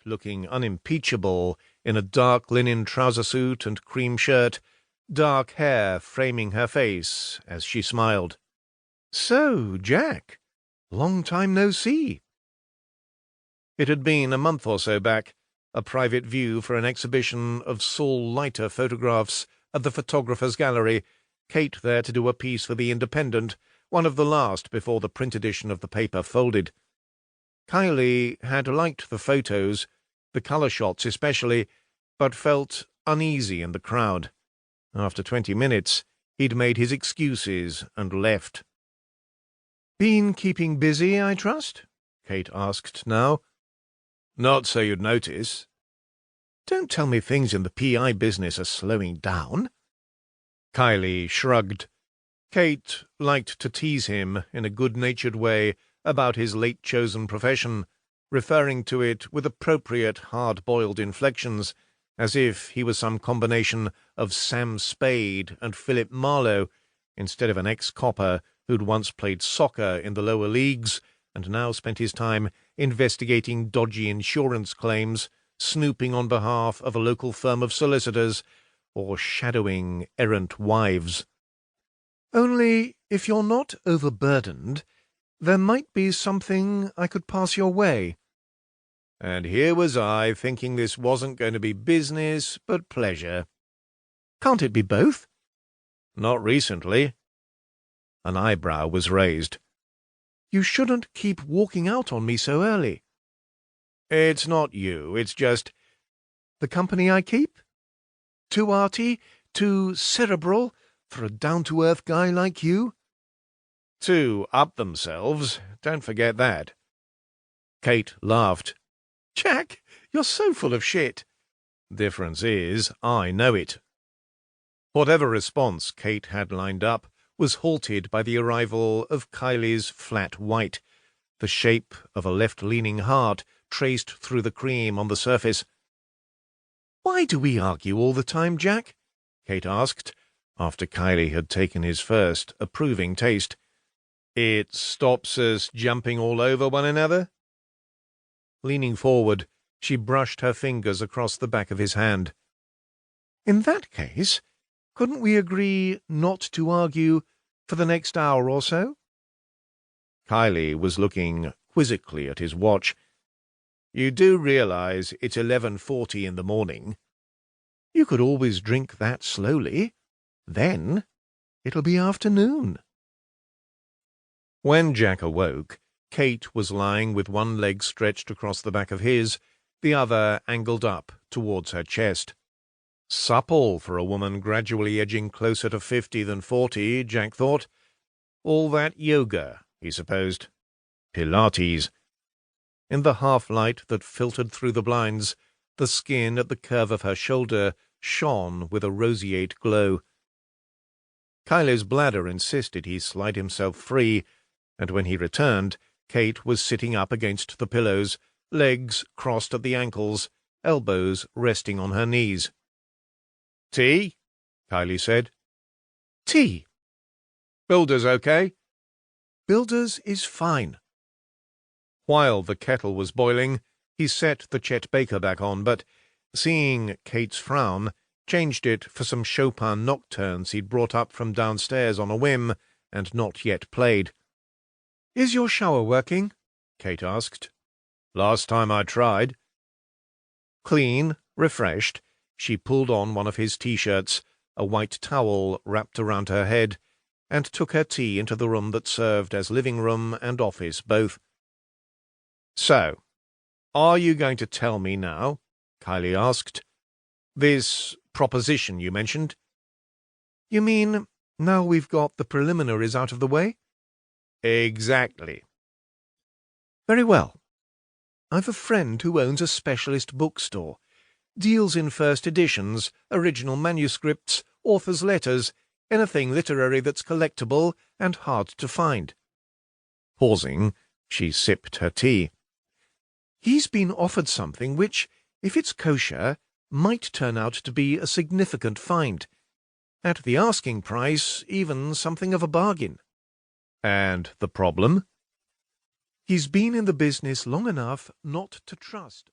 looking unimpeachable in a dark linen trouser suit and cream shirt, dark hair framing her face as she smiled. "So, Jack, long time no see." It had been a month or so back, a private view for an exhibition of Saul Leiter photographs at the Photographer's Gallery, Kate there to do a piece for The Independent, one of the last before the print edition of the paper folded. Kiley had liked the photos, the colour shots especially, but felt uneasy in the crowd. After 20 minutes, he'd made his excuses and left. "Been keeping busy, I trust?" Kate asked now. "Not so you'd notice." "Don't tell me things in the PI business are slowing down." Kiley shrugged. Kate liked to tease him in a good-natured way about his late-chosen profession, referring to it with appropriate hard-boiled inflections, as if he was some combination of Sam Spade and Philip Marlowe, instead of an ex-copper who'd once played soccer in the lower leagues and now spent his time investigating dodgy insurance claims, snooping on behalf of a local firm of solicitors, or shadowing errant wives. "Only, if you're not overburdened, there might be something I could pass your way." And here was I, thinking this wasn't going to be business, but pleasure. "Can't it be both?" "Not recently." An eyebrow was raised. "You shouldn't keep walking out on me so early." "It's not you, it's just—" "The company I keep? Too arty, too cerebral for a down-to-earth guy like you?" "Too up themselves, don't forget that." Kate laughed. "Jack, you're so full of shit." "Difference is, I know it." Whatever response Kate had lined up was halted by the arrival of Kiley's flat white, the shape of a left-leaning heart traced through the cream on the surface. "Why do we argue all the time, Jack?" Kate asked, after Kiley had taken his first approving taste. "It stops us jumping all over one another?" Leaning forward, she brushed her fingers across the back of his hand. "In that case, couldn't we agree not to argue for the next hour or so?" Kiley was looking quizzically at his watch. "You do realize it's 11:40 in the morning?" "You could always drink that slowly. Then it'll be afternoon." When Jack awoke, Kate was lying with one leg stretched across the back of his, the other angled up towards her chest. Supple for a woman gradually edging closer to 50 than 40, Jack thought. All that yoga, he supposed. Pilates. In the half-light that filtered through the blinds, the skin at the curve of her shoulder shone with a roseate glow. Kiley's bladder insisted he slide himself free, and when he returned, Kate was sitting up against the pillows, legs crossed at the ankles, elbows resting on her knees. "Tea?" Kiley said. "Tea." "Builder's okay?" "Builder's is fine." While the kettle was boiling, he set the Chet Baker back on, but, seeing Kate's frown, changed it for some Chopin nocturnes he'd brought up from downstairs on a whim and not yet played. "Is your shower working?" Kate asked. "Last time I tried." Clean, refreshed, she pulled on one of his T-shirts, a white towel wrapped around her head, and took her tea into the room that served as living room and office both. "So, are you going to tell me now?" Kiley asked. "This proposition you mentioned?" "You mean, now we've got the preliminaries out of the way?" "Exactly." "Very well. I've a friend who owns a specialist bookstore, deals in first editions, original manuscripts, authors' letters, anything literary that's collectible and hard to find." Pausing, she sipped her tea. "He's been offered something which, if it's kosher, might turn out to be a significant find. At the asking price, even something of a bargain." "And the problem?" "He's been in the business long enough not to trust